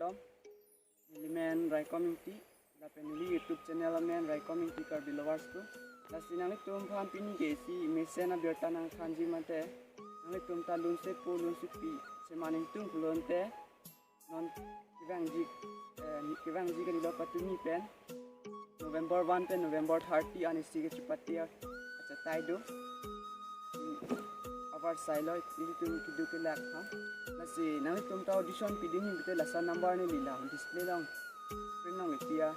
dom men rai community la penili YouTube channel men rai community kar bilowars tu la sinang tum phan pini ge si mesena berta nang khanji mate nang tum ta lun se po lun su pi se maning tum kulon te non kivang ji ke lo patumi pen November 1 pen November 30 ani si ge chupati acha tai do abar sailo ini tum kidu ke lak ha nasi nang tum ta audition piding ni bete lasa number ni lila display long screen long itia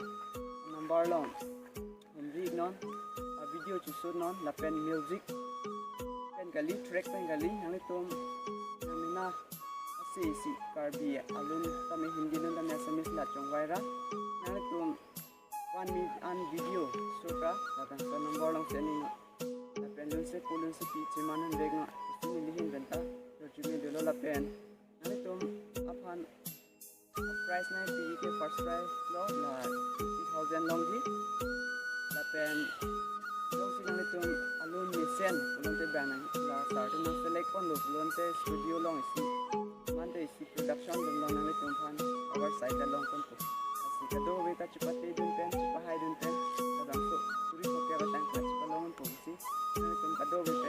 number long ri non a video chu so non la pen music pen gali track pen gali nang tum namina si karbi alun tame hindi non tame assamese la chongwaira nang tum 1 minute an video so ka la sa number long sending la pen lun se polun se pi chimanan degna lihin benta to jumi delo la pen nang tum aphan price na pi ke first price lo la 50,000 long di la pen long sinang tum alun ni sen ulun te bang la start na select pon lo ulun te studio long isi man te isi production dum long nang tum phan our side la long kon to asi ka do we ta chupate dun pen chupahai dun pen kadang so suri ko ke batang ka chupalong po si nang tum ka do we